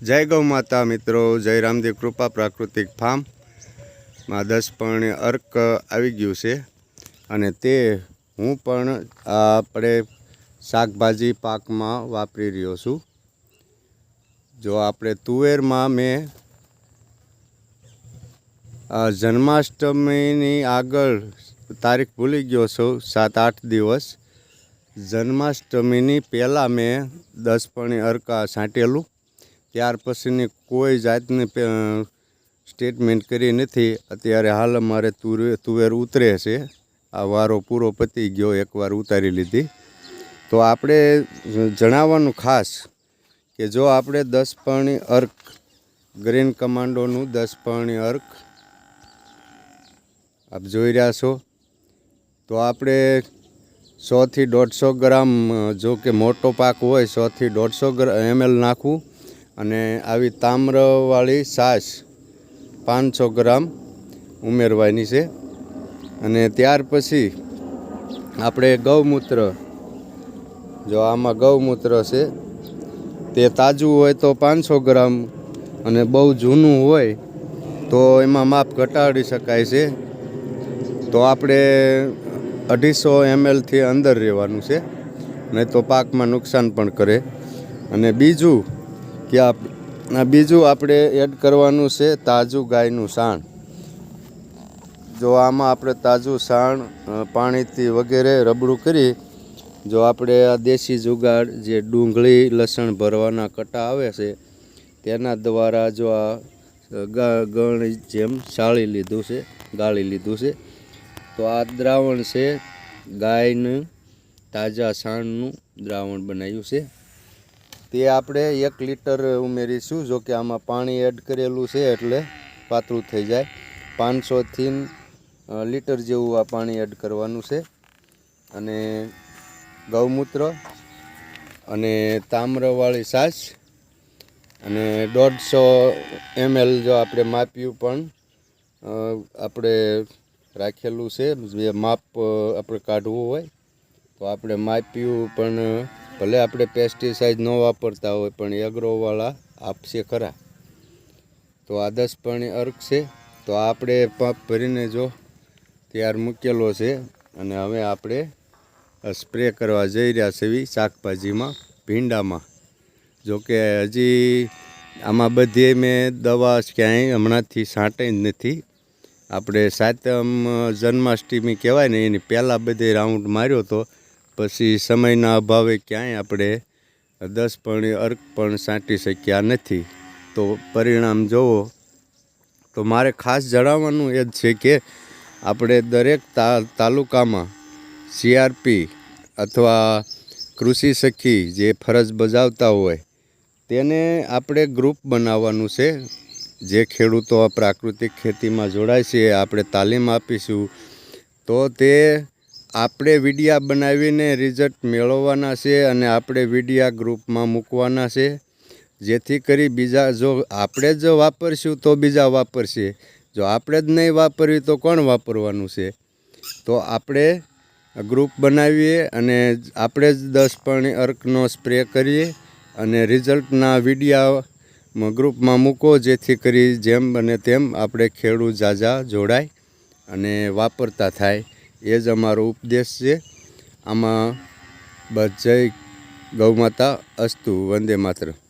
जय गौ माता मित्रों, जय रामदेव कृपा प्राकृतिक फार्म में 10 पण अर्क आई गयु से अने ते हूँ पण आपणे शाकभाजी पाक में वापरी रह्यो छूं। जो आपणे तुवेर में मैं जन्माष्टमी आगळ तारीख भूली गयो छूं 7-8 दिवस। जन्माष्टमी पहला मैं 10 पण अर्का छांटेलू, त्यार पछीनी कोई जातनी स्टेटमेंट करी नहीं। अत्यारे हाल अमारे तुवेर उतरे छे। आ वारो पूरो पती गयो, एक वार उतारी लीधी। तो आपणे जणाववानुं खास कि जो आपणे 10 पण अर्क ग्रीन कमांडोनुं 10 पण अर्क आप जोई रह्या छो, तो आपणे 100 થી 150 ग्राम जो कि मोटो पाक होय 100 થી 150 ml नाखवुं अने आवी ताम्रवाળી छाश 500 ग्राम उमेरवानी छे। अने त्यार पछी आपणे गौमूत्र, जो आमां गौमूत्र छे ते ताजू होय तो 500 ग्राम अने बहु जूनू होय तो एमां माप घटाडी शकाय छे। तो आपणे 250 ml थी अंदर रहेवानुं छे, नहीं तो पाक में नुकसान पण करे। अने बीजू कि बीजू आपणे एड करवानुं छे ताजू गायनुं साण। जो आमां आपणे ताजू साण पाणीथी वगैरे रबड़ू करी, जो आपणे आ देशी जुगाड़ जे डूंगળી लसण भरवाना कट्टा आवे छे तेना द्वारा जो आ गळणी जेम साળી लीधुं छे, गाળી लीधुं छे। तो आ द्रावण छे गायनु ताजा साणनु द्रावण बनाव्युं छे। ते आपणे 1 लीटर उमेरीशुं, जो कि आमां पाणी एड करेलुं छे एटले पातळुं थई जाय। 500 थी लीटर जेवुं आ पाणी एड करवानुं छे। अने गौमूत्र अने ताम्रवाળી छाश अने 150 ml जो आपणे माप्युं पण आपणे राखेलुं छे। जे माप आपणे काढवुं होय तो आपणे माप्युं पण भले आपणे पेस्टिसाइड न वापरता होय पण एग्रोवाळा आपशे खरा। तो आ 10 पण अर्क छे। तो आपणे पंप भरीने जो तैयार मूकेलो छे अने हवे आपणे स्प्रे करवा जई रह्या छीए शाकभाजीमां, भींडामां। जो कि हजी आमां बधे में दवा क्यांय हमणांथी छांटाई ज नथी। आपणे सातम जन्माष्टमी कहेवाय ने एनी पहेला बधे राउंड मार्यो तो पछी समयना अभावे क्यांय आपणे 10 पण अर्क पण छांटी शक्या नथी। तो परिणाम जोवो तो मारे खास जणाववानुं ए ज छे कि आपणे दरेक तालुकामां CRP अथवा कृषि सखी जे फरज बजावता होय तेने आपणे ग्रुप बनाववानुं छे। जे खेडूतो आ प्राकृतिक खेती में जोड़ाय छे आपणे तालीम आपीशुं तो ते आपणे विडिया बनावीने रिजल्ट मेळववाना छे अने आपणे विडिया ग्रुप में मूकवाना छे। जेथी करी बीजा जो आपणे ज वापरशुं तो बीजा वापरशे, जो आपणे ज नहीं वापरवी तो कोण वापरवानुं छे। तो आपणे ग्रुप बनावीए अने आपणे ज 10 पण अर्कनो स्प्रे करीए अने रिजल्टना विडिया ग्रुप में मूको, जेथी करी जेम बने तेम आपणे खेडूत जाजा जोड़ाय अने वापरता थाय। ए ज अमारो उपदेश छे। आमां जय गौ माता अस्तु। वंदे मातरम।